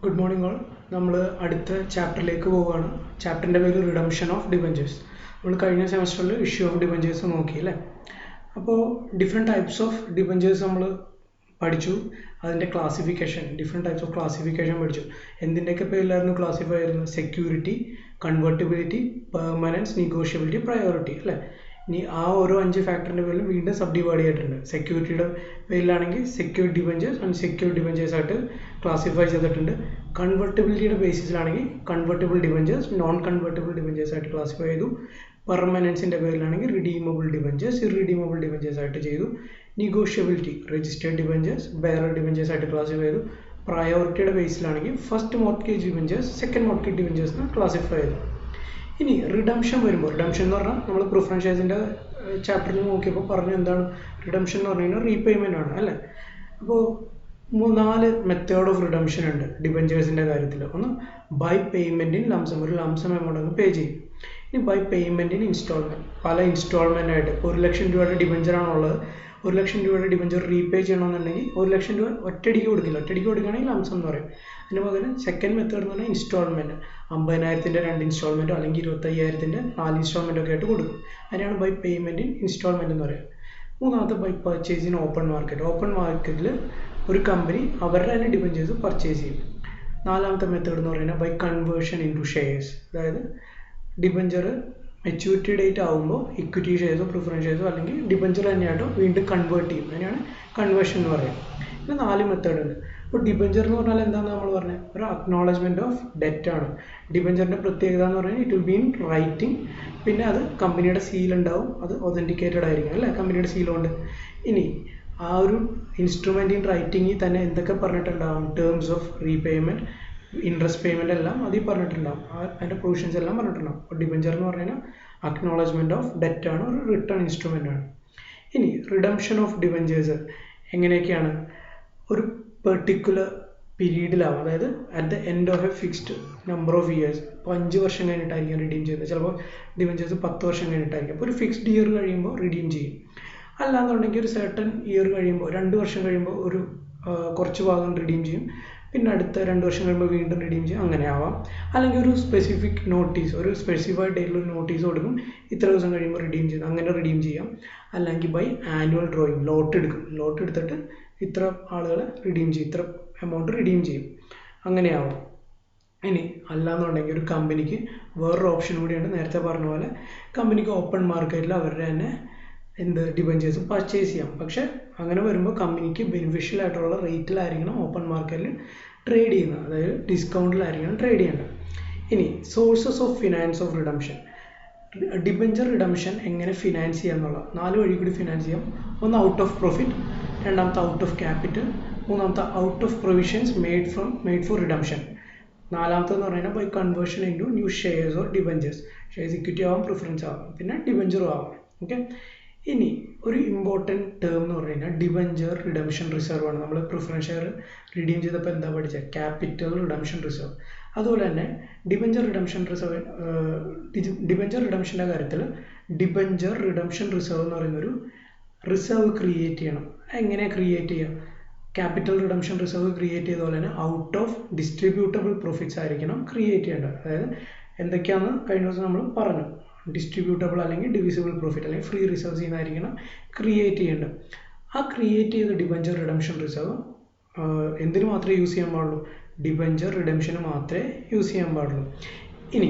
Good morning all. നമ്മൾ അടുത്ത ചാപ്റ്ററിലേക്ക് പോവുകയാണ്. ചാപ്റ്ററിൻ്റെ പേര് റിഡംഷൻ ഓഫ് ഡിബഞ്ചേഴ്സ്. നമ്മൾ കഴിഞ്ഞ സെമസ്റ്ററിൽ ഇഷ്യൂ ഓഫ് ഡിബഞ്ചേഴ്സ് നോക്കി അല്ലേ. അപ്പോൾ ഡിഫറെൻറ്റ് ടൈപ്സ് ഓഫ് ഡിബഞ്ചേഴ്സ് നമ്മൾ പഠിച്ചു. അതിൻ്റെ classification, different types of classification പഠിച്ചു. എന്തിൻ്റെയൊക്കെ പേരിലായിരുന്നു ക്ലാസിഫൈ ആയിരുന്നു? സെക്യൂരിറ്റി, കൺവേർട്ടിബിലിറ്റി, പെർമനൻസ്, നെഗോഷ്യബിലിറ്റി, പ്രയോറിറ്റി അല്ലേ. ഇനി ആ ഓരോ 5 ഫാക്ടറിൻ്റെ പേരിലും വീണ്ടും സബ് ഡിവൈഡ് ചെയ്തിട്ടുണ്ട്. സെക്യൂരിറ്റിയുടെ പേരിലാണെങ്കിൽ സെക്യൂർഡ് ഡിബഞ്ചേഴ്സ്, അൺസെക്യൂർഡ് ഡിബഞ്ചേഴ്സ് ആയിട്ട് ക്ലാസിഫൈ ചെയ്തിട്ടുണ്ട്. കൺവേർട്ടിബിലിറ്റിയുടെ ബേസിസിലാണെങ്കിൽ convertible debentures, non convertible debentures ആയിട്ട് ക്ലാസിഫൈ ചെയ്തു. പെർമനൻസിൻ്റെ പേരിലാണെങ്കിൽ റിഡീമബിൾ ഡിബഞ്ചേഴ്സ്, ഇറിഡീമബിൾ ഡിബഞ്ചേഴ്സ് ആയിട്ട് ചെയ്തു. Negotiability, registered debentures, bearer debentures ആയിട്ട് ക്ലാസിഫൈ ചെയ്തു. പ്രയോറിറ്റിയുടെ ബേസിലാണെങ്കിൽ first mortgage debentures, second mortgage debentures classify ചെയ്തു. ഇനി റിഡംഷൻ വരുമ്പോൾ, റിഡംഷൻ എന്ന് പറഞ്ഞാൽ നമ്മൾ പ്രിഫറൻസ് ഷെയർസിൻ്റെ ചാപ്റ്ററിൽ നോക്കിയപ്പോൾ പറഞ്ഞു എന്താണ് റിഡംഷൻ എന്ന് പറഞ്ഞു കഴിഞ്ഞാൽ റീപേയ്മെൻ്റ് ആണ് അല്ലേ. അപ്പോൾ 4 മെത്തേഡ് ഓഫ് റിഡംഷൻ ഉണ്ട് ഡിബഞ്ചേഴ്സിൻ്റെ കാര്യത്തിൽ. ഒന്ന് ബൈ പേയ്മെൻറ്റ് ഇൻ ലംസം, ഒരു ലംസം എമൗണ്ട് അങ്ങ് പേ ചെയ്യും. ഇനി ബൈ പേയ്മെൻറ്റ് ഇൻ ഇൻസ്റ്റാൾമെൻറ്റ്, പല ഇൻസ്റ്റാൾമെൻ്റ് ആയിട്ട്. ഇപ്പോൾ 1 ലക്ഷം രൂപയുടെ ഡിബഞ്ചറാണുള്ളത്, 1 ലക്ഷം രൂപയുടെ ഡിബഞ്ചർ റീപേ ചെയ്യണമെന്നുണ്ടെങ്കിൽ 1 ലക്ഷം രൂപ ഒറ്റയടിക്ക് കൊടുക്കില്ല. ഒറ്റയടിക്ക് കൊടുക്കുകയാണെങ്കിൽ ലംസം എന്ന് പറയും. അതിന് പകരം സെക്കൻഡ് മെത്തേഡ് എന്ന് പറഞ്ഞാൽ ഇൻസ്റ്റാൾമെൻറ്റ്, 50,000-ൻ്റെ 2 ഇൻസ്റ്റാൾമെൻറ്റോ അല്ലെങ്കിൽ 25,000-ൻ്റെ 4 ഇൻസ്റ്റാൾമെൻറ്റോ ഒക്കെ ആയിട്ട് കൊടുക്കും. അതിനാണ് ബൈ പേയ്മെൻറ്റ് ഇൻ ഇൻസ്റ്റാൾമെൻറ്റ് എന്ന് പറയുക. മൂന്നാമത്തെ by purchase in open market. Open മാർക്കറ്റിൽ ഒരു കമ്പനി അവരുടെ തന്നെ ഡിബഞ്ചേഴ്സ് പർച്ചേസ് ചെയ്യും. നാലാമത്തെ മെത്തേഡ് എന്ന് പറയുന്നത് by conversion into shares, അതായത് ഡിബഞ്ചർ മെച്യൂരിറ്റി ഡേറ്റ് ആകുമ്പോൾ ഇക്വിറ്റി ഷെയർസോ പ്രിഫറൻസ് ഷെയർസോ അല്ലെങ്കിൽ ഡിബഞ്ചർ തന്നെയായിട്ടോ വീണ്ടും കൺവേർട്ട് ചെയ്യും. അതിനാണ് കൺവേർഷൻ എന്ന് പറയുന്നത്. പിന്നെ 4 മെത്തേഡ് ഉണ്ട്. ഇപ്പോൾ ഡിബഞ്ചർ എന്ന് പറഞ്ഞാൽ എന്താണെന്ന് നമ്മൾ പറഞ്ഞത്, ഒരു അക്നോളജ്മെൻറ്റ് ഓഫ് ഡെറ്റ് ആണ്. ഡിബഞ്ചറിൻ്റെ പ്രത്യേകത എന്ന് പറഞ്ഞാൽ it will be in writing. പിന്നെ അത് കമ്പനിയുടെ സീൽ ഉണ്ടാവും, അത് ഒതൻറ്റിക്കേറ്റഡ് ആയിരിക്കും അല്ലേ, കമ്പനിയുടെ സീലുകൊണ്ട്. ഇനി ആ ഒരു ഇൻസ്ട്രുമെൻ്റ് ഇൻ റൈറ്റിങ്ങിൽ തന്നെ എന്തൊക്കെ പറഞ്ഞിട്ടുണ്ടാവും? Terms of repayment, interest payment എല്ലാം അതിൽ പറഞ്ഞിട്ടുണ്ടാവും. അതിൻ്റെ പ്രൊവിഷൻസ് എല്ലാം പറഞ്ഞിട്ടുണ്ടാവും. അപ്പോൾ ഡിബഞ്ചർ എന്ന് പറഞ്ഞു കഴിഞ്ഞാൽ അക്നോളജ്മെൻറ്റ് ഓഫ് ഡെറ്റ് ആണ്, ഒരു റിട്ടേൺ ഇൻസ്ട്രുമെൻ്റ് ആണ്. ഇനി റിഡംഷൻ ഓഫ് ഡിബഞ്ചേഴ്സ് എങ്ങനെയൊക്കെയാണ്? ഒരു പെർട്ടിക്കുലർ പീരീഡിലാവും, അതായത് at the end of A fixed number of years. ഇപ്പോൾ 5 വർഷം കഴിഞ്ഞിട്ടായിരിക്കും റിഡീം ചെയ്യുന്നത്, ചിലപ്പോൾ ഡിബഞ്ചേഴ്സ് 10 വർഷം കഴിഞ്ഞിട്ടായിരിക്കും. അപ്പോൾ ഒരു ഫിക്സ്ഡ് ഇയർ കഴിയുമ്പോൾ റിഡീം ചെയ്യും. അല്ലാന്നുണ്ടെങ്കിൽ ഒരു സർട്ടൺ ഇയർ കഴിയുമ്പോൾ, 2 വർഷം കഴിയുമ്പോൾ ഒരു കുറച്ച് ഭാഗം റിഡീം ചെയ്യും, പിന്നെ അടുത്ത 2 വർഷം കഴിയുമ്പോൾ വീണ്ടും റിഡീം ചെയ്യും. അങ്ങനെ ആവാം. അല്ലെങ്കിൽ ഒരു സ്പെസിഫിക് നോട്ടീസ്, ഒരു സ്പെസിഫൈഡ് ഡേറ്റിൽ ഒരു നോട്ടീസ് കൊടുക്കും, ഇത്ര ദിവസം കഴിയുമ്പോൾ റിഡീം ചെയ്യും, അങ്ങനെ റിഡീം ചെയ്യാം. അല്ലെങ്കിൽ ബൈ ആനുവൽ ഡ്രോയിങ്, ലോട്ട് എടുക്കും, ലോട്ട് എടുത്തിട്ട് ഇത്ര ആളുകളെ റിഡീം ചെയ്യും, ഇത്ര എമൗണ്ട് റിഡീം ചെയ്യും, അങ്ങനെയാവാം. ഇനി അല്ലാന്നുണ്ടെങ്കിൽ ഒരു കമ്പനിക്ക് വേറൊരു ഓപ്ഷൻ കൂടിയുണ്ട്. നേരത്തെ പറഞ്ഞ പോലെ കമ്പനിക്ക് ഓപ്പൺ മാർക്കറ്റിൽ അവരുടെ തന്നെ ഡിബഞ്ചേഴ്സ് പർച്ചേസ് ചെയ്യാം. പക്ഷെ അങ്ങനെ വരുമ്പോൾ കമ്പനിക്ക് ബെനിഫിഷ്യൽ ആയിട്ടുള്ള റേറ്റിലായിരിക്കണം ഓപ്പൺ മാർക്കറ്റിൽ ട്രേഡ് ചെയ്യുന്നത്, അതായത് ഡിസ്കൗണ്ടിലായിരിക്കണം ട്രേഡ് ചെയ്യേണ്ടത്. ഇനി sources of finance of redemption. Debenture redemption എങ്ങനെ ഫിനാൻസ് ചെയ്യാന്നുള്ള 4 വഴി കൂടി ഫിനാൻസ് ചെയ്യാം. ഒന്ന് ഔട്ട് ഓഫ് പ്രോഫിറ്റ്, രണ്ടാമത്തെ ഔട്ട് ഓഫ് ക്യാപിറ്റൽ, മൂന്നാമത്തെ out of provisions made for redemption, നാലാമത്തെന്ന് പറയുന്നത് by conversion into new shares or debentures. Shares equity ആവാം, പ്രിഫറൻസ് ആവാം, പിന്നെ ഡിബഞ്ചറും ആവാം. ഓക്കെ. ഇനി ഒരു ഇമ്പോർട്ടൻറ്റ് ടേം എന്ന് പറഞ്ഞു കഴിഞ്ഞാൽ ഡിബഞ്ചർ റിഡംഷൻ റിസർവ് ആണ്. നമ്മൾ പ്രിഫറൻസ് ഷെയർ റിഡീം ചെയ്തപ്പോൾ എന്താ പഠിച്ചത്? Capital redemption reserve. അതുപോലെ തന്നെ ഡിബഞ്ചർ റിഡംഷൻ റിസർവ്, ഡിബഞ്ചർ റിഡംഷൻ്റെ കാര്യത്തിൽ ഡിബഞ്ചർ റിഡംഷൻ റിസർവ് എന്ന് പറയുന്നൊരു റിസർവ് ക്രിയേറ്റ് ചെയ്യണം. എങ്ങനെയാണ് ക്രിയേറ്റ് ചെയ്യുക? ക്യാപിറ്റൽ റിഡംഷൻ റിസർവ് ക്രിയേറ്റ് ചെയ്ത പോലെ തന്നെ ഔട്ട് ഓഫ് ഡിസ്ട്രിബ്യൂട്ടബിൾ പ്രോഫിറ്റ്സ് ആയിരിക്കണം ക്രിയേറ്റ് ചെയ്യേണ്ടത്. അതായത് എന്തൊക്കെയാണെന്ന് കഴിഞ്ഞ ദിവസം നമ്മൾ പറഞ്ഞു. ഡിസ്ട്രിബ്യൂട്ടബിൾ അല്ലെങ്കിൽ ഡിവിസിബിൾ പ്രോഫിറ്റ് അല്ലെങ്കിൽ ഫ്രീ റിസർവ്സ് ചെയ്യുന്നതായിരിക്കണം ക്രിയേറ്റ് ചെയ്യേണ്ടത്. ആ ക്രിയേറ്റ് ചെയ്ത ഡിബഞ്ചർ റിഡംഷൻ റിസർവ് എന്തിനു മാത്രമേ യൂസ് ചെയ്യാൻ പാടുള്ളൂ? ഡിബഞ്ചർ റിഡംഷന് മാത്രമേ യൂസ് ചെയ്യാൻ പാടുള്ളൂ. ഇനി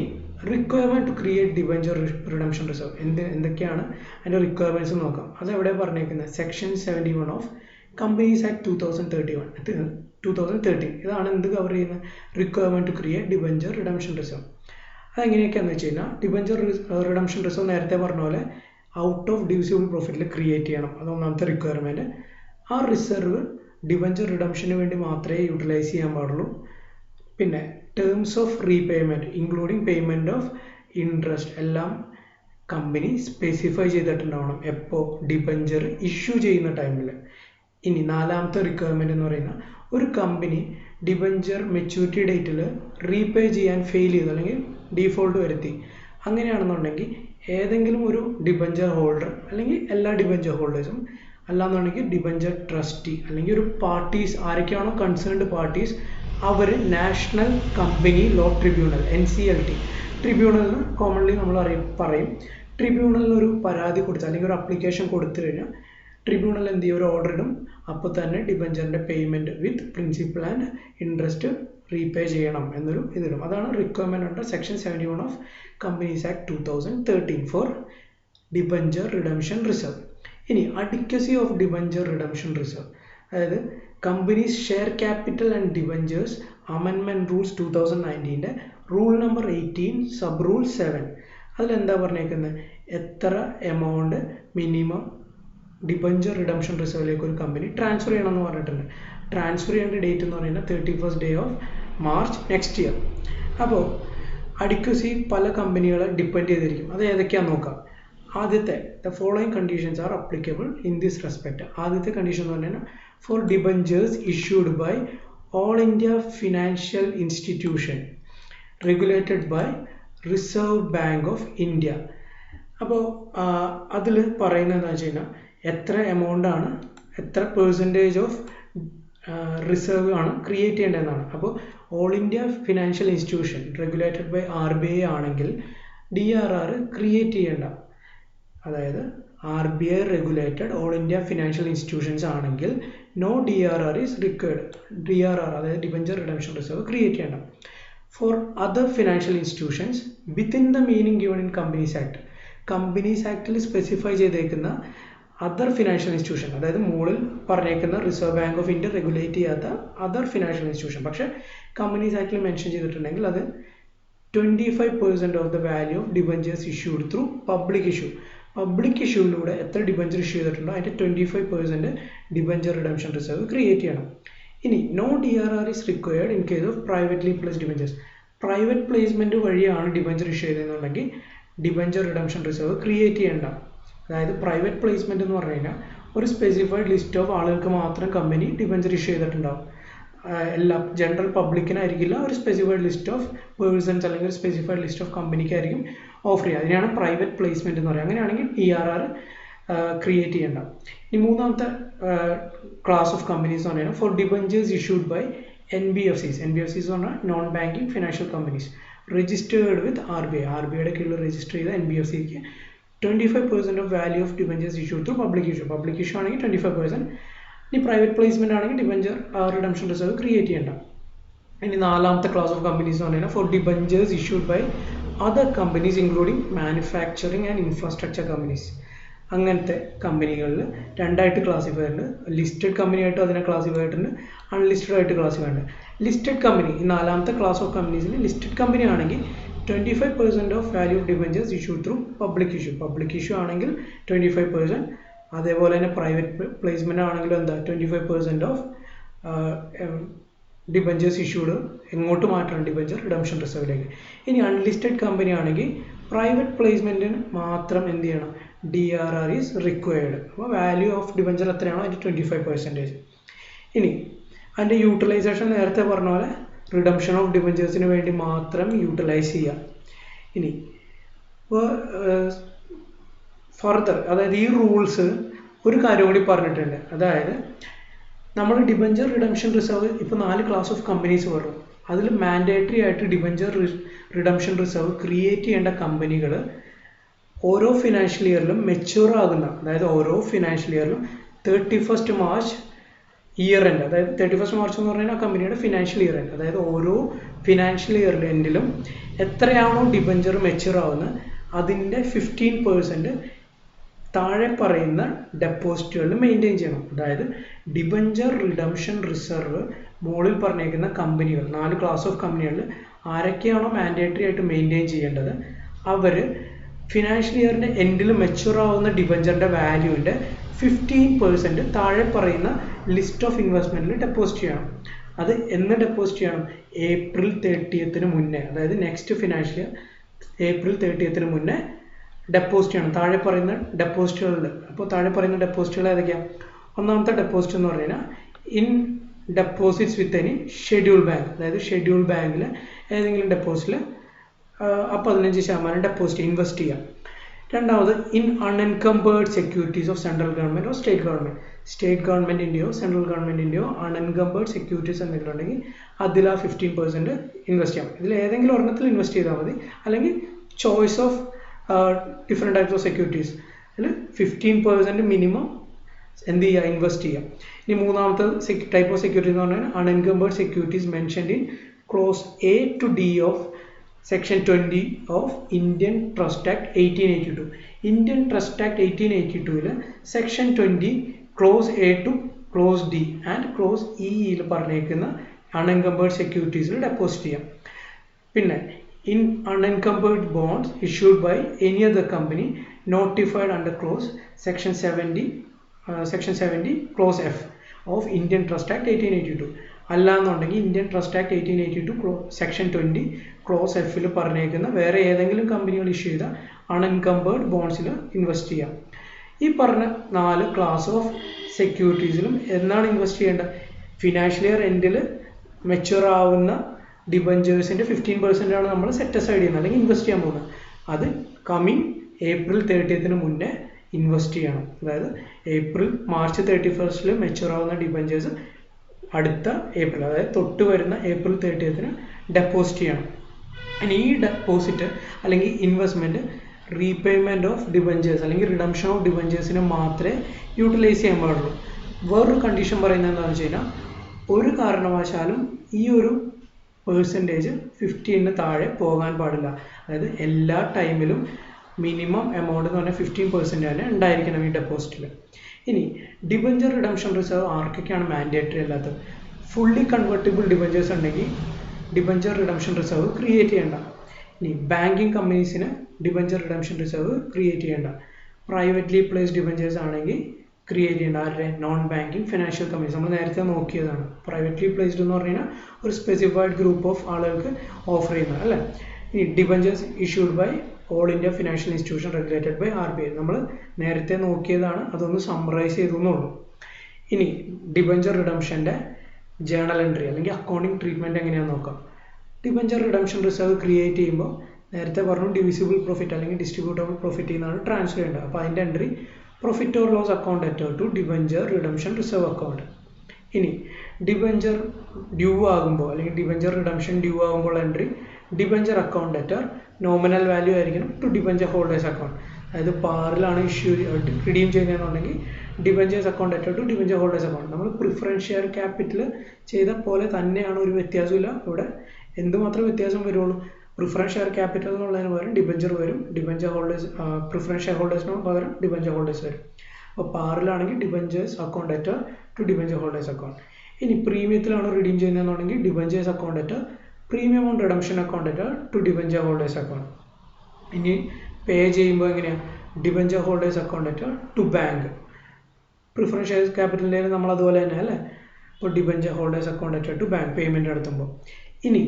requirement to create debenture redemption reserve എന്തൊക്കെയാണ് അതിൻ്റെ റിക്വയർമെൻറ്റ്സ് നോക്കാം. അത് എവിടെയാണ് പറഞ്ഞേക്കുന്നത്? Section 71 of companies act 2013. ഇതാണ് എന്ത് കവർ ചെയ്യുന്നത്? Requirement to create debenture redemption reserve. അതെങ്ങനെയൊക്കെയാണെന്ന് വെച്ച് കഴിഞ്ഞാൽ ഡിബഞ്ചർ റിഡംഷൻ റിസർവ് നേരത്തെ പറഞ്ഞ പോലെ ഔട്ട് ഓഫ് ഡിവിസിബിൾ പ്രോഫിറ്റിൽ ക്രിയേറ്റ് ചെയ്യണം. അത് ഒന്നാമത്തെ റിക്വയർമെൻറ്റ്. ആ റിസർവ് ഡിബഞ്ചർ റിഡംഷന് വേണ്ടി മാത്രമേ യൂട്ടിലൈസ് ചെയ്യാൻ പാടുള്ളൂ. പിന്നെ terms of repayment including payment of interest എല്ലാം കമ്പനി സ്പെസിഫൈ ചെയ്തിട്ടുണ്ടാവണം എപ്പോൾ? ഡിബഞ്ചർ ഇഷ്യൂ ചെയ്യുന്ന ടൈമിൽ. ഇനി നാലാമത്തെ റിക്വയർമെൻറ്റ് എന്ന് പറയുന്നത് ഒരു കമ്പനി ഡിബഞ്ചർ മെച്യൂരിറ്റി ഡേറ്റിൽ റീപേ ചെയ്യാൻ ഫെയിൽ ചെയ്തു അല്ലെങ്കിൽ ഡീഫോൾട്ട് വരുത്തി, അങ്ങനെയാണെന്നുണ്ടെങ്കിൽ ഏതെങ്കിലും ഒരു ഡിബഞ്ചർ ഹോൾഡർ അല്ലെങ്കിൽ എല്ലാ ഡിബഞ്ചർ ഹോൾഡേഴ്സും, അല്ലാന്നുണ്ടെങ്കിൽ ഡിബഞ്ചർ ട്രസ്റ്റി അല്ലെങ്കിൽ ഒരു പാർട്ടീസ്, ആരൊക്കെയാണോ കൺസേൺഡ് പാർട്ടീസ് അവർ national company law tribunal NCLT tribunal എന്ന് കോമൺലി നമ്മൾ പറയും. ട്രിബ്യൂണലിൽ ഒരു പരാതി കൊടുത്ത് അല്ലെങ്കിൽ ഒരു അപ്ലിക്കേഷൻ കൊടുത്തു കഴിഞ്ഞാൽ ട്രിബ്യൂണൽ എന്ത് ചെയ്യും, ഒരു ഓർഡർ ഇടും. അപ്പോൾ തന്നെ ഡിബഞ്ചറിൻ്റെ payment with principal and interest repay ചെയ്യണം എന്നൊരു ഇതിടും. അതാണ് requirement under section 71 of companies act 2013 for debenture redemption reserve. ഇനി adequacy of debenture redemption reserve, അതായത് companies share capital and debentures amendment rules 2019 rule number 18 sub rule 7. അതിലെന്താ പറഞ്ഞേക്കുന്നത്, എത്ര amount minimum debenture redemption റിസർവിലേക്ക് ഒരു കമ്പനി ട്രാൻസ്ഫർ ചെയ്യണമെന്ന് പറഞ്ഞിട്ടുണ്ട്. Transfer ചെയ്യേണ്ട ഡേറ്റ് എന്ന് പറയുന്നത് 31st day of March next year. അപ്പോൾ അഡിക്വസി പല കമ്പനികളെ ഡിപ്പെൻഡ് ചെയ്തിരിക്കും. അത് ഏതൊക്കെയാണെന്ന് നോക്കാം. ആദ്യത്തെ the following conditions are applicable in this respect. ആദ്യത്തെ കണ്ടീഷൻ എന്ന് പറഞ്ഞാൽ for debentures issued by all India financial institution regulated by reserve bank of India. അപ്പോൾ അതിൽ പറയുന്നത് എന്താ വെച്ച് കഴിഞ്ഞാൽ എത്ര എമൗണ്ട് ആണ്, എത്ര പെർസെൻറ്റേജ് ഓഫ് റിസർവ് ആണ് ക്രിയേറ്റ് ചെയ്യേണ്ടതെന്നാണ്. അപ്പോൾ all India financial institution regulated by RBI ആണെങ്കിൽ DRR ക്രിയേറ്റ് ചെയ്യേണ്ട, അതായത് RBI regulated all India financial institutions ആണെങ്കിൽ no DRR is required. DRR അതായത് ഡിബഞ്ചർ റിഡംഷൻ റിസർവ് ക്രിയേറ്റ് ചെയ്യണം. For other financial institutions within the meaning given in companies act, companies ആക്ടിൽ specify ചെയ്തേക്കുന്ന other financial institution, അതായത് മുകളിൽ പറഞ്ഞേക്കുന്ന reserve bank of India regulate ചെയ്യാത്ത other financial institution, പക്ഷേ companies ആക്ടിൽ മെൻഷൻ ചെയ്തിട്ടുണ്ടെങ്കിൽ അത് 25% of the value of debentures issued through public issue. Public ഇഷ്യൂയിലൂടെ എത്ര ഡിബഞ്ചർ ഇഷ്യൂ ചെയ്തിട്ടുണ്ടോ അതിൻ്റെ 25% ഡിബഞ്ചർ റിഡംഷൻ റിസർവ് ക്രിയേറ്റ് ചെയ്യണം. ഇനി no DRR is required in case of privately placed debentures. Private placement വഴിയാണ് ഡിബഞ്ചർ ഇഷ്യൂ ചെയ്തതെന്നുണ്ടെങ്കിൽ ഡിബഞ്ചർ റിഡംഷൻ റിസർവ് ക്രിയേറ്റ് ചെയ്യേണ്ട. അതായത് പ്രൈവറ്റ് പ്ലേസ്മെൻറ്റ് എന്ന് പറഞ്ഞു കഴിഞ്ഞാൽ ഒരു സ്പെസിഫൈഡ് ലിസ്റ്റ് ഓഫ് ആളുകൾക്ക് മാത്രം കമ്പനി ഡിബഞ്ചർ ഇഷ്യൂ ചെയ്തിട്ടുണ്ടാവും. എല്ലാ ജനറൽ പബ്ലിക്കിനായിരിക്കില്ല, ഒരു സ്പെസിഫൈഡ് ലിസ്റ്റ് ഓഫ് പേഴ്സൺസ് അല്ലെങ്കിൽ ഒരു സ്പെസിഫൈഡ് ലിസ്റ്റ് ഓഫ് കമ്പനിക്കായിരിക്കും ഓഫർ ചെയ്യുക. അതിനാണ് പ്രൈവറ്റ് പ്ലേസ്മെൻറ്റ് എന്ന് പറയുക. അങ്ങനെയാണെങ്കിൽ DRR ക്രിയേറ്റ് ചെയ്യേണ്ട. ഈ മൂന്നാമത്തെ ക്ലാസ് ഓഫ് കമ്പനീസ് എന്ന് പറഞ്ഞാൽ for debentures issued by NBFCs. NBFCs എന്ന് പറഞ്ഞാൽ non banking financial companies registered with RBI. RBIയുടെ കീഴിൽ രജിസ്റ്റർ ചെയ്ത NBFCക്ക് 25% of value of debentures issue through public issue. Public issue ആണെങ്കിൽ 25%. ഇനി പ്രൈവറ്റ് പ്ലേസ്മെൻറ്റ് ആണെങ്കിൽ ഡിബഞ്ചർ റിഡംഷൻ റിസർവ് ക്രിയേറ്റ് ചെയ്യേണ്ട. ഇനി നാലാമത്തെ ക്ലാസ് ഓഫ് കമ്പനീസ് എന്ന് പറഞ്ഞാൽ for debentures issued by other companies including manufacturing and infrastructure companies. അങ്ങനത്തെ കമ്പനികളിൽ രണ്ടായിട്ട് ക്ലാസിഫൈ ആയിട്ടുണ്ട്. ലിസ്റ്റഡ് കമ്പനിയായിട്ട് അതിനെ ക്ലാസിഫൈ ആയിട്ടുണ്ട്, അൺലിസ്റ്റഡ് ആയിട്ട് ക്ലാസിഫൈ ഉണ്ട്. ലിസ്റ്റഡ് കമ്പനി, ഈ നാലാമത്തെ ക്ലാസ് ഓഫ് കമ്പനീസിൽ ലിസ്റ്റഡ് കമ്പനി ആണെങ്കിൽ 25% of value of debentures issue through public issue. Public issue ആണെങ്കിൽ 25%. അതേപോലെ തന്നെ പ്രൈവറ്റ് പ്ലേസ്മെൻ്റ് ആണെങ്കിലും എന്താ 25% ഓഫ് ഡിബഞ്ചേഴ്സ് ഇഷ്യൂഡ് എങ്ങോട്ട് മാറ്റണം, ഡിബഞ്ചർ റിഡംഷൻ റിസർവിലേക്ക്. ഇനി അൺലിസ്റ്റഡ് കമ്പനി ആണെങ്കിൽ പ്രൈവറ്റ് പ്ലേസ്മെൻറ്റിന് മാത്രം എന്ത് ചെയ്യണം, DRR ഈസ് റിക്വയർഡ്. അപ്പോൾ വാല്യൂ ഓഫ് ഡിബഞ്ചർ എത്രയാണോ അതിൻ്റെ 25%. ഇനി അതിൻ്റെ യൂട്ടിലൈസേഷൻ നേരത്തെ പറഞ്ഞ പോലെ റിഡംഷൻ ഓഫ് ഡിബഞ്ചേഴ്സിന് വേണ്ടി മാത്രം യൂട്ടിലൈസ് ചെയ്യുക. ഇനി ഇപ്പോൾ ഫർദർ, അതായത് ഈ റൂൾസ് ഒരു കാര്യം കൂടി പറഞ്ഞിട്ടുണ്ട്. അതായത് നമ്മൾ ഡിബഞ്ചർ റിഡംഷൻ റിസർവ് ഇപ്പോൾ 4 ക്ലാസ് ഓഫ് കമ്പനീസ് പറഞ്ഞു. അതിൽ മാൻഡേറ്ററി ആയിട്ട് ഡിബഞ്ചർ റിഡംഷൻ റിസർവ് ക്രിയേറ്റ് ചെയ്യേണ്ട കമ്പനികൾ ഓരോ ഫിനാൻഷ്യൽ ഇയറിലും മെച്യൂർ ആകുന്ന, അതായത് ഓരോ ഫിനാൻഷ്യൽ ഇയറിലും 31st March ഇയർ എൻഡ്, അതായത് 31st March എന്ന് പറഞ്ഞാൽ ആ കമ്പനിയുടെ ഫിനാൻഷ്യൽ ഇയർ എൻഡ്, അതായത് ഓരോ ഫിനാൻഷ്യൽ ഇയർ എൻഡിലും എത്രയാണോ ഡിബഞ്ചർ മെച്യൂർ ആവുന്നത് അതിൻ്റെ 15% താഴെ പറയുന്ന ഡെപ്പോസിറ്റുകളിൽ മെയിൻറ്റെയിൻ ചെയ്യണം. അതായത് ഡിബഞ്ചർ റിഡംഷൻ റിസർവ് മുകളിൽ പറഞ്ഞേക്കുന്ന കമ്പനികൾ 4 ക്ലാസ് ഓഫ് കമ്പനികളിൽ ആരൊക്കെയാണോ മാൻഡേറ്ററി ആയിട്ട് മെയിൻറ്റെയിൻ ചെയ്യേണ്ടത് അവർ ഫിനാൻഷ്യൽ ഇയറിൻ്റെ എൻഡിൽ മെച്യൂർ ആവുന്ന ഡിബഞ്ചറിൻ്റെ വാല്യൂവിൻ്റെ 15% താഴെ പറയുന്ന ലിസ്റ്റ് ഓഫ് ഇൻവെസ്റ്റ്മെൻറ്റിൽ ഡെപ്പോസിറ്റ് ചെയ്യണം. അത് എന്ന് ഡെപ്പോസിറ്റ് ചെയ്യണം, April 30th മുന്നേ, അതായത് next financial year April 30th മുന്നേ ഡെപ്പോസിറ്റ് ചെയ്യണം താഴെ പറയുന്ന ഡെപ്പോസിറ്റുകളിൽ. അപ്പോൾ താഴെ പറയുന്ന ഡെപ്പോസിറ്റുകൾ ഏതൊക്കെയാണ്? ഒന്നാമത്തെ ഡെപ്പോസിറ്റ് എന്ന് പറഞ്ഞു കഴിഞ്ഞാൽ in deposits with any schedule bank, അതായത് ഷെഡ്യൂൾ ബാങ്കിൽ ഏതെങ്കിലും ഡെപ്പോസിറ്റിൽ 15% ഡെപ്പോസിറ്റ് ഇൻവെസ്റ്റ് ചെയ്യാം. രണ്ടാമത് in unencumbered securities of central government or state government. State ഗവൺമെൻറ്റിൻ്റെയോ സെൻട്രൽ ഗവൺമെൻറ്റിൻ്റെയോ അൺഎൻകംബേർഡ് സെക്യൂരിറ്റീസ് എന്തെങ്കിലും ഉണ്ടെങ്കിൽ അതിൽ ആ 15% ഇൻവെസ്റ്റ് ചെയ്യാം. ഇതിൽ ഏതെങ്കിലും ഒരെണ്ണത്തിൽ ഇൻവെസ്റ്റ് ചെയ്താൽ മതി, അല്ലെങ്കിൽ choice of different types of securities അതിൽ 15% മിനിമം എന്ത് ചെയ്യുക, ഇൻവെസ്റ്റ് ചെയ്യാം. ഇനി മൂന്നാമത്തെ ടൈപ്പ് ഓഫ് സെക്യൂരിറ്റീസ് എന്ന് പറഞ്ഞാൽ unencumbered securities mentioned in clause A to D of section 20 of Indian trust act 1882. Indian trust act 1882 section 20 clause A to clause D and clause Eയിൽ പറഞ്ഞേക്കുന്ന അൺഎൻകംബേർഡ് സെക്യൂരിറ്റീസിൽ ഡെപ്പോസിറ്റ് ചെയ്യാം. പിന്നെ in unencumbered bonds issued by any other company notified under clause section 70 clause F of Indian Trust Act 1882. അല്ലാന്നുണ്ടെങ്കിൽ Indian trust act 1882 section 20 close എഫിൽ പറഞ്ഞേക്കുന്ന വേറെ ഏതെങ്കിലും കമ്പനികൾ ഇഷ്യൂ ചെയ്ത അൺഎൻകംബേർഡ് ബോൺസിൽ ഇൻവെസ്റ്റ് ചെയ്യാം. ഈ പറഞ്ഞ 4 ക്ലാസ് ഓഫ് സെക്യൂരിറ്റീസിലും എന്നാണ് ഇൻവെസ്റ്റ് ചെയ്യേണ്ടത്? ഫിനാൻഷ്യൽ ഇയർ എൻഡിൽ മെച്യൂർ ആവുന്ന ഡിബഞ്ചേഴ്സിൻ്റെ 15% ആണ് നമ്മൾ സെറ്റ് അസൈഡ് ചെയ്യുന്നത് അല്ലെങ്കിൽ ഇൻവെസ്റ്റ് ചെയ്യാൻ പോകുന്നത്. അത് കമ്മിങ് April 30th മുന്നേ ഇൻവെസ്റ്റ് ചെയ്യണം. അതായത് March 31st മെച്യൂർ ആവുന്ന ഡിബഞ്ചേഴ്സ് അടുത്ത ഏപ്രിൽ, അതായത് തൊട്ട് വരുന്ന April 30th ഡെപ്പോസിറ്റ് ചെയ്യണം. ഇനി ഈ ഡെപ്പോസിറ്റ് അല്ലെങ്കിൽ ഇൻവെസ്റ്റ്മെൻറ്റ് റീപേയ്മെൻറ്റ് ഓഫ് ഡിബഞ്ചേഴ്സ് അല്ലെങ്കിൽ റിഡംഷൻ ഓഫ് ഡിബഞ്ചേഴ്സിന് മാത്രമേ യൂട്ടിലൈസ് ചെയ്യാൻ പാടുള്ളൂ. വേറൊരു കണ്ടീഷൻ പറയുന്നത് എന്താണെന്ന് വെച്ച് കഴിഞ്ഞാൽ, ഒരു കാരണവശാലും ഈ ഒരു പെർസെൻറ്റേജ് 15 താഴെ പോകാൻ പാടില്ല. അതായത് എല്ലാ ടൈമിലും മിനിമം എമൗണ്ട് എന്ന് പറഞ്ഞാൽ 15% തന്നെ ഉണ്ടായിരിക്കണം ഈ ഡെപ്പോസിറ്റിൽ. ഇനി ഡിബഞ്ചർ റിഡംഷൻ റിസർവ് ആർക്കൊക്കെയാണ് മാൻഡേറ്ററി അല്ലാത്തത്? ഫുള്ളി കൺവെർട്ടിബിൾ ഡിബഞ്ചേഴ്സ് ഉണ്ടെങ്കിൽ ഡിബഞ്ചർ റിഡംഷൻ റിസർവ് ക്രിയേറ്റ് ചെയ്യേണ്ട. ഇനി ബാങ്കിങ് കമ്പനീസിന് ഡിബഞ്ചർ റിഡംഷൻ റിസർവ് ക്രിയേറ്റ് ചെയ്യേണ്ട. പ്രൈവറ്റ്ലി പ്ലേസ്ഡ് ഡിബഞ്ചേഴ്സ് ആണെങ്കിൽ ക്രിയേറ്റ് ചെയ്യേണ്ട. ആരുടെ? Non banking financial companies. നമ്മൾ നേരത്തെ നോക്കിയതാണ്. പ്രൈവറ്റ്ലി പ്ലേസ്ഡ് എന്ന് പറഞ്ഞു കഴിഞ്ഞാൽ ഒരു സ്പെസിഫൈഡ് ഗ്രൂപ്പ് ഓഫ് ആളുകൾക്ക് ഓഫർ ചെയ്യുന്നത് അല്ലേ. ഇനി debentures issued by all India financial institution regulated by RBI. നമ്മൾ നേരത്തെ നോക്കിയതാണ്, അതൊന്ന് സമ്മറൈസ് ചെയ്തെന്നുള്ളൂ. ഇനി ഡിബഞ്ചർ റിഡംഷൻ്റെ ജേണൽ എൻട്രി അല്ലെങ്കിൽ അക്കൗണ്ടിങ് ട്രീറ്റ്മെൻറ്റ് എങ്ങനെയാണെന്ന് നോക്കാം. ഡിബഞ്ചർ റിഡംഷൻ റിസർവ് ക്രിയേറ്റ് ചെയ്യുമ്പോൾ നേരത്തെ പറഞ്ഞു ഡിവിസിബിൾ പ്രോഫിറ്റ് അല്ലെങ്കിൽ ഡിസ്ട്രിബ്യൂട്ടബിൾ പ്രോഫിറ്റ് എന്നാണ് ട്രാൻസ്ഫർ ചെയ്യേണ്ടത്. അപ്പോൾ അതിൻ്റെ entry profit or loss account letter to debenture redemption reserve account. ഇനി ഡിബഞ്ചർ ഡ്യൂ ആകുമ്പോൾ അല്ലെങ്കിൽ ഡിബഞ്ചർ റിഡംഷൻ ഡ്യൂ ആകുമ്പോൾ entry debenture account letter nominal value ആയിരിക്കണം ടു ഡിബഞ്ചർ ഹോൾഡേഴ്സ് അക്കൗണ്ട്. അതായത് പാറിലാണ് ഇഷ്യൂ റിഡീം ചെയ്യുന്നതെന്നുണ്ടെങ്കിൽ debentures account letter to debenture holders account. നമ്മൾ preference share capital ചെയ്ത പോലെ തന്നെയാണ്, ഒരു വ്യത്യാസമില്ല. ഇവിടെ എന്തുമാത്രം വ്യത്യാസം വരുള്ളൂ? പ്രിഫറൻസ് ഷെയർ ക്യാപിറ്റൽ എന്നുള്ളതിന് പകരം ഡിബഞ്ചർ വരും, ഡിബഞ്ചർ ഹോൾഡേഴ്സ് പ്രിഫറൻസ് ഷെയർ ഹോൾഡേഴ്സിന് പകരം ഡിബഞ്ചർ ഹോൾഡേഴ്സ് വരും. അപ്പോൾ പാറിലാണെങ്കിൽ debentures account letter to debenture holders account. ഇനി പ്രീമിയത്തിലാണ് റിഡീം ചെയ്യുന്നതെന്നുണ്ടെങ്കിൽ debentures account letter premium on redemption account letter to debenture holders account. ഇനി പേ ചെയ്യുമ്പോൾ എങ്ങനെയാണ്? Debenture holders account letter to bank. Preference share ക്യാപിറ്റലിൻ്റെ നമ്മൾ അതുപോലെ തന്നെ അല്ലേ. അപ്പോൾ debenture holders account letter to bank payment നടത്തുമ്പോൾ. ഇനി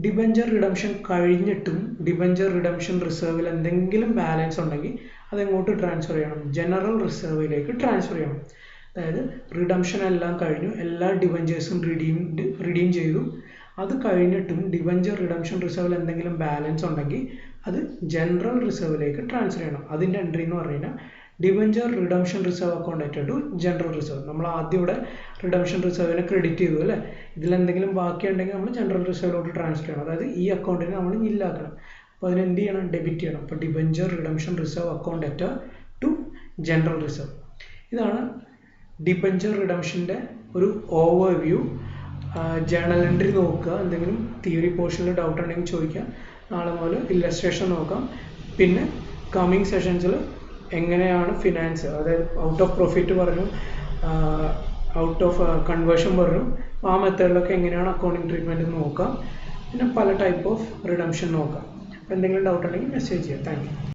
ഡിബഞ്ചർ റിഡംഷൻ കഴിഞ്ഞിട്ടും ഡിബഞ്ചർ റിഡംഷൻ റിസർവിൽ എന്തെങ്കിലും ബാലൻസ് ഉണ്ടെങ്കിൽ അതെങ്ങോട്ട് ട്രാൻസ്ഫർ ചെയ്യണം? ജനറൽ റിസർവിലേക്ക് ട്രാൻസ്ഫർ ചെയ്യണം. അതായത് റിഡംഷൻ എല്ലാം കഴിഞ്ഞു, എല്ലാ ഡിബഞ്ചേഴ്സും റിഡീം ചെയ്തു. അത് കഴിഞ്ഞിട്ടും ഡിബഞ്ചർ റിഡംഷൻ റിസർവിൽ എന്തെങ്കിലും ബാലൻസ് ഉണ്ടെങ്കിൽ അത് ജനറൽ റിസർവിലേക്ക് ട്രാൻസ്ഫർ ചെയ്യണം. അതിൻ്റെ എൻട്രി എന്ന് പറഞ്ഞു കഴിഞ്ഞാൽ debenture redemption reserve account letter to general reserve. നമ്മൾ ആദ്യം ഇവിടെ റിഡംഷൻ റിസർവിനെ ക്രെഡിറ്റ് ചെയ്തു അല്ലേ. ഇതിലെന്തെങ്കിലും ബാക്കിയുണ്ടെങ്കിൽ നമ്മൾ ജനറൽ റിസർവിലോട്ട് ട്രാൻസ്ഫർ ചെയ്യണം. അതായത് ഈ അക്കൗണ്ടിനെ നമ്മൾ നില്ലാക്കണം. അപ്പോൾ അതിന് എന്ത് ചെയ്യണം? ഡെബിറ്റ് ചെയ്യണം. അപ്പോൾ debenture redemption reserve account letter to general reserve. ഇതാണ് ഡിബഞ്ചർ റിഡംഷൻ്റെ ഒരു ഓവർവ്യൂ. ജേണൽ എൻട്രി നോക്കുക. എന്തെങ്കിലും തിയറി പോർഷനിൽ ഡൗട്ട് ഉണ്ടെങ്കിൽ ചോദിക്കുക. നാളെ മുതൽ ഇല്ലസ്ട്രേഷൻ നോക്കാം. പിന്നെ കമ്മിങ് സെഷൻസിൽ എങ്ങനെയാണ് ഫിനാൻസ്, അതായത് ഔട്ട് ഓഫ് പ്രോഫിറ്റ് പറഞ്ഞു, ഔട്ട് ഓഫ് കൺവേർഷൻ പറഞ്ഞു, ആ മെത്തേഡിലൊക്കെ എങ്ങനെയാണ് അക്കൗണ്ടിങ് ട്രീറ്റ്മെൻറ്റ് നോക്കാം. പിന്നെ പല ടൈപ്പ് ഓഫ് റിഡംഷൻ നോക്കാം. അപ്പോൾ എന്തെങ്കിലും ഡൗട്ട് ഉണ്ടെങ്കിൽ മെസ്സേജ് ചെയ്യാം. Thank you.